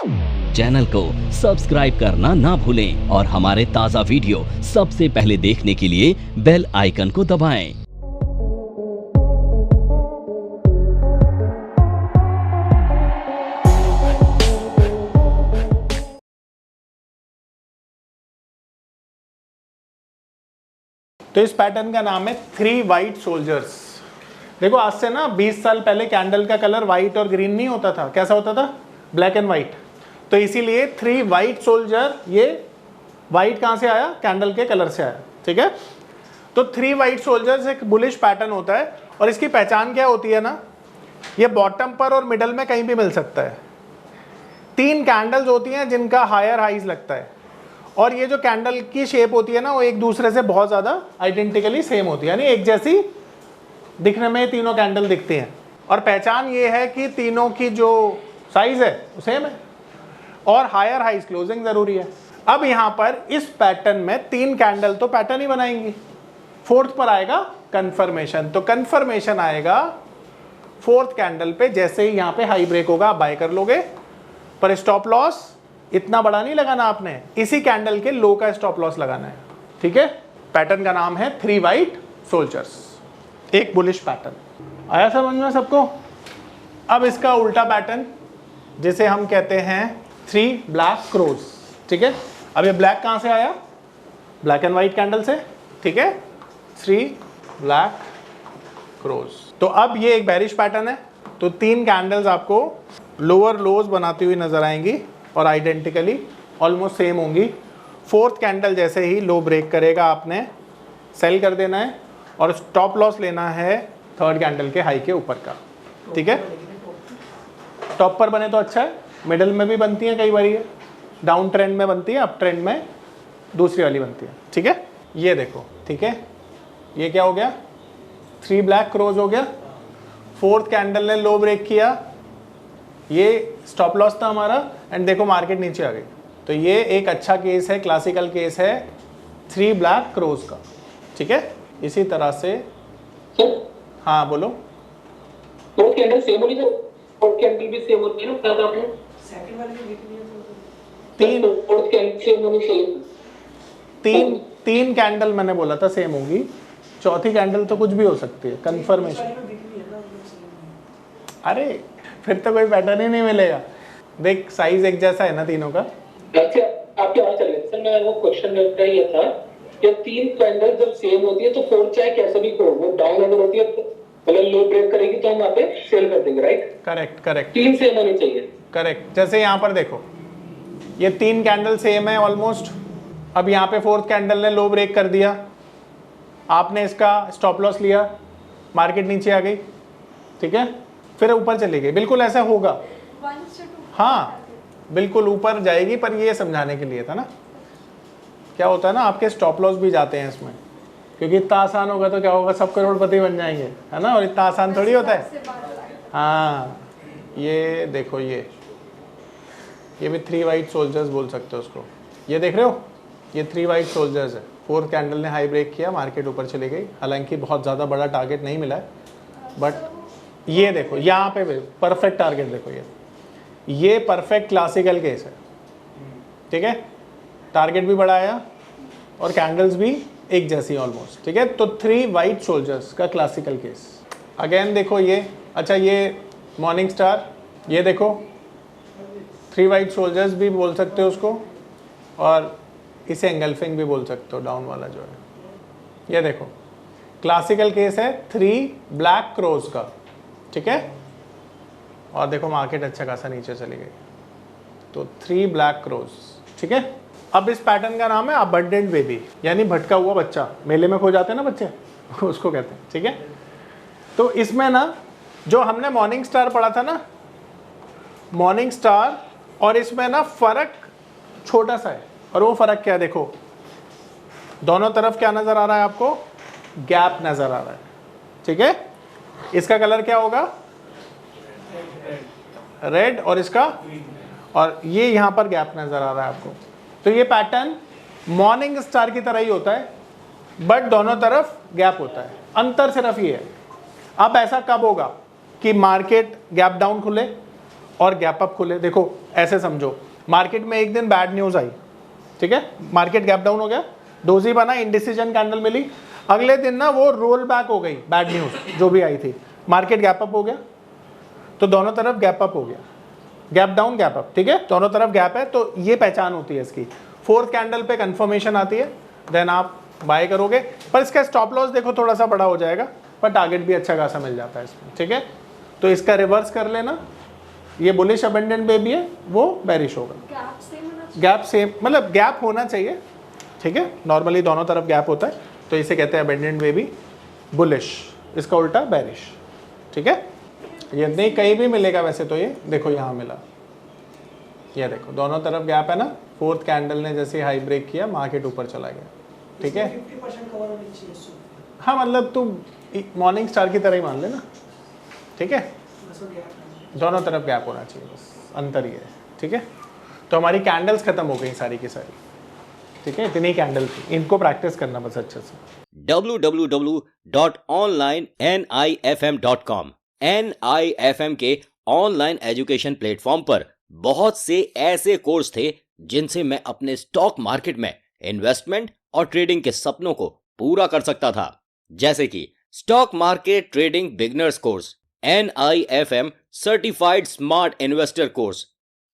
Channel को subscribe करना ना भूलें और हमारे ताज़ा वीडियो सबसे पहले देखने के लिए बेल आइकन को दबाएं। तो इस पैटर्न का नाम है 3 वाइट सोल्जर्स। देखो आज से ना 20 साल पहले कैंडल का कलर वाइट और ग्रीन नहीं होता था, कैसा होता था? Black and white. तो इसीलिए 3 वाइट सोल्जर, ये वाइट कहाँ से आया? कैंडल के कलर से आया, ठीक है। तो 3 वाइट सोल्जर्स एक बुलिश पैटर्न होता है और इसकी पहचान क्या होती है ना, ये बॉटम पर और मिडल में कहीं भी मिल सकता है। 3 कैंडल्स होती हैं जिनका हायर हाइज लगता है और ये जो कैंडल की शेप होती है ना, वो एक दूसरे से बहुत ज़्यादा आइडेंटिकली सेम होती है, यानी एक जैसी दिखने में तीनों कैंडल दिखती हैं। और पहचान ये है कि तीनों की जो साइज है वो सेम है और हायर हाइज क्लोजिंग ज़रूरी है। अब यहाँ पर इस पैटर्न में 3 कैंडल तो पैटर्न ही बनाएंगी, 4th पर आएगा कन्फर्मेशन। तो कन्फर्मेशन आएगा 4th कैंडल पे, जैसे ही यहाँ पे हाई ब्रेक होगा आप बाय कर लोगे, पर स्टॉप लॉस इतना बड़ा नहीं लगाना आपने, इसी कैंडल के लो का स्टॉप लॉस लगाना है, ठीक है। पैटर्न का नाम है 3 वाइट सोल्जर्स, एक बुलिश पैटर्न। आया समझ में सबको? अब इसका उल्टा पैटर्न जिसे हम कहते हैं 3 ब्लैक क्रोज, ठीक है। अब ये ब्लैक कहाँ से आया? ब्लैक एंड वाइट कैंडल से, ठीक है। 3 ब्लैक क्रोज। तो अब ये एक बेरिश पैटर्न है, तो 3 कैंडल्स आपको लोअर लोज बनाती हुई नजर आएंगी और आइडेंटिकली ऑलमोस्ट सेम होंगी। 4th कैंडल जैसे ही लो ब्रेक करेगा आपने सेल कर देना है और स्टॉप लॉस लेना है 3rd कैंडल के हाई के ऊपर का, ठीक है। टॉप पर बने तो अच्छा है, मिडल में भी बनती है कई बार, ये डाउन ट्रेंड में बनती है, अप ट्रेंड में दूसरी वाली बनती है, ठीक है। ये देखो, ठीक है, ये क्या हो गया? 3 ब्लैक क्रोज हो गया। 4th कैंडल ने लो ब्रेक किया, ये स्टॉप लॉस था हमारा एंड देखो मार्केट नीचे आ गई। तो ये एक अच्छा केस है, क्लासिकल केस है 3 ब्लैक क्रोज का, ठीक है। इसी तरह से हाँ बोलो। 4th कैंडल सेम होनी चाहिए, 4th कैंडल भी सेम होती है ना, क्या आपने सेकंड वाले में दिख नहीं है? 4th कैंडल सेम होनी चाहिए। 3 कैंडल मैंने बोला था सेम होगी, 4थी कैंडल तो कुछ भी हो सकती है, कंफर्मेशन। अरे फिर तो कोई पैटर्न ही नहीं मिलेगा। देख साइज एक जैसा है ना तीनों का। अच्छा आप क्या चल रहे सर, मैं वो क्वेश्चन मेरा ये था कि 3 कैंडल जब सेम होती है तो 4th चाहे कैसे भी हो, वो डाउन अगर होती है तो मतलब लो ब्रेक करेगी तो हम वहाँ पे सेल कर देंगे, राइट? करेक्ट करेक्ट, 3 सेम होनी चाहिए। करेक्ट। जैसे यहाँ पर देखो ये 3 कैंडल सेम है ऑलमोस्ट। अब यहाँ पे 4th कैंडल ने लो ब्रेक कर दिया, आपने इसका स्टॉप लॉस लिया, मार्केट नीचे आ गई, ठीक है, फिर ऊपर चली गई। बिल्कुल ऐसा होगा, हाँ बिल्कुल ऊपर जाएगी, पर ये समझाने के लिए था ना। क्या होता है ना, आपके स्टॉप लॉस भी जाते हैं इसमें, क्योंकि इतना आसान होगा तो क्या होगा, सब करोड़पति बन जाएंगे, है ना। और इतना आसान थोड़ी होता है। हाँ ये देखो, ये भी 3 वाइट सोल्जर्स बोल सकते हो उसको। ये देख रहे हो, ये 3 वाइट सोल्जर्स है। 4th कैंडल ने हाई ब्रेक किया, मार्केट ऊपर चली गई, हालांकि बहुत ज़्यादा बड़ा टारगेट नहीं मिला है, बट ये देखो यहाँ पे परफेक्ट टारगेट देखो, ये परफेक्ट क्लासिकल केस है, ठीक है। टारगेट भी बड़ा आया और कैंडल्स भी एक जैसी ऑलमोस्ट, ठीक है। तो 3 वाइट सोल्जर्स का क्लासिकल केस। अगेन देखो ये, अच्छा ये मॉर्निंग स्टार, ये देखो 3 वाइट सोल्जर्स भी बोल सकते हो उसको, और इसे एंगल्फिंग भी बोल सकते हो, डाउन वाला जो है। ये देखो क्लासिकल केस है 3 ब्लैक क्रोज का, ठीक है। और देखो मार्केट अच्छा खासा नीचे चली गई, तो 3 ब्लैक क्रोज, ठीक है। अब इस पैटर्न का नाम है अबंडेंट बेबी, यानी भटका हुआ बच्चा। मेले में खो जाते हैं ना बच्चे, उसको कहते हैं, ठीक है। तो इसमें ना जो हमने मॉर्निंग स्टार पढ़ा था ना, मॉर्निंग स्टार और इसमें ना फर्क छोटा सा है, और वो फर्क क्या है? देखो दोनों तरफ क्या नजर आ रहा है आपको? गैप नजर आ रहा है, ठीक है। इसका कलर क्या होगा? रेड, और इसका, और ये यहाँ पर गैप नजर आ रहा है आपको। तो ये पैटर्न मॉर्निंग स्टार की तरह ही होता है, बट दोनों तरफ गैप होता है। अंतर सिर्फ ये है, अब ऐसा कब होगा कि मार्केट गैप डाउन खुले और गैप अप खुले, देखो ऐसे समझो, मार्केट में एक दिन बैड न्यूज आई, ठीक है, मार्केट गैप डाउन हो गया, डोजी बना, इंडिसीजन कैंडल मिली, अगले दिन ना वो रोल बैक हो गई बैड न्यूज जो भी आई थी, मार्केट गैप अप हो गया, तो दोनों तरफ गैप अप हो गया, गैप डाउन गैप अप, ठीक है, दोनों तरफ गैप है, तो ये पहचान होती है इसकी। फोर्थ कैंडल पे कंफर्मेशन आती है, देन आप बाय करोगे, पर इसका स्टॉप लॉस देखो थोड़ा सा बड़ा हो जाएगा, पर टारगेट भी अच्छा खासा मिल जाता है इसमें, ठीक है। तो इसका रिवर्स कर लेना, ये बुलिश अबंडेंट बेबी है, वो बेरिश होगा, गैप सेम, मतलब गैप होना चाहिए, ठीक है, नॉर्मली दोनों तरफ गैप होता है, तो इसे कहते हैं अबंडेंट बेबी बुलिश, इसका उल्टा बेरिश, ठीक है। ये नहीं कहीं भी मिलेगा वैसे, तो ये देखो यहाँ मिला, ये देखो दोनों तरफ गैप है ना, फोर्थ कैंडल ने जैसे हाई ब्रेक किया मार्केट ऊपर चला गया, ठीक है। 50% कवर होनी चाहिए इससे। हाँ मतलब तुम मॉर्निंग स्टार की तरह ही मान लेना, ठीक है, बस वो gap है। दोनों तरफ गैप होना चाहिए, बस अंतर ही है, ठीक है। तो हमारी कैंडल्स खत्म हो गई सारी की सारी, ठीक है, इतनी कैंडल थी, इनको प्रैक्टिस करना बस अच्छे से। www.onlinenifm.com NIFM के ऑनलाइन एजुकेशन प्लेटफॉर्म पर बहुत से ऐसे कोर्स थे जिनसे मैं अपने स्टॉक मार्केट में इन्वेस्टमेंट और ट्रेडिंग के सपनों को पूरा कर सकता था, जैसे कि stock market trading beginners course, NIFM certified smart investor course,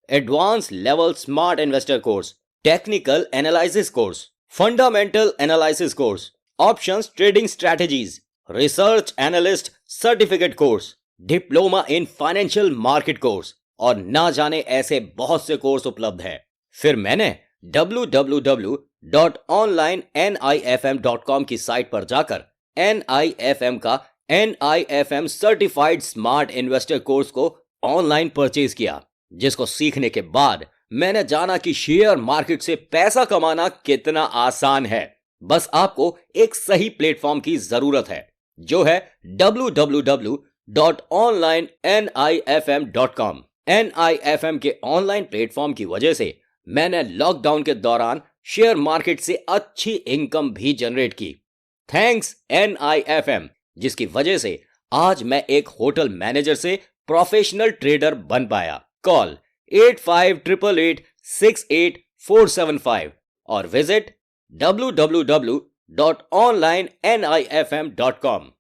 advance level smart investor course, technical analysis course, fundamental analysis course, options trading strategies, research analyst certificate course, diploma in financial market course और ना जाने ऐसे बहुत से course उपलब्ध हैं। फिर मैंने www.onlinenifm.com की साइट पर जाकर NIFM का NIFM certified smart investor course को ऑनलाइन परचेज किया, जिसको सीखने के बाद मैंने जाना कि शेयर मार्केट से पैसा कमाना कितना आसान है। बस आपको एक सही प्लेटफॉर्म की जरूरत है, जो है www.onlinenifm.com। NIFM के ऑनलाइन प्लेटफॉर्म की वजह से मैंने लॉकडाउन के दौरान शेयर मार्केट से अच्छी इनकम भी जनरेट की। थैंक्स NIFM, जिसकी वजह से आज मैं एक होटल मैनेजर से प्रोफेशनल ट्रेडर बन पाया। कॉल 8588868475 और विजिट www.onlinenifm.com।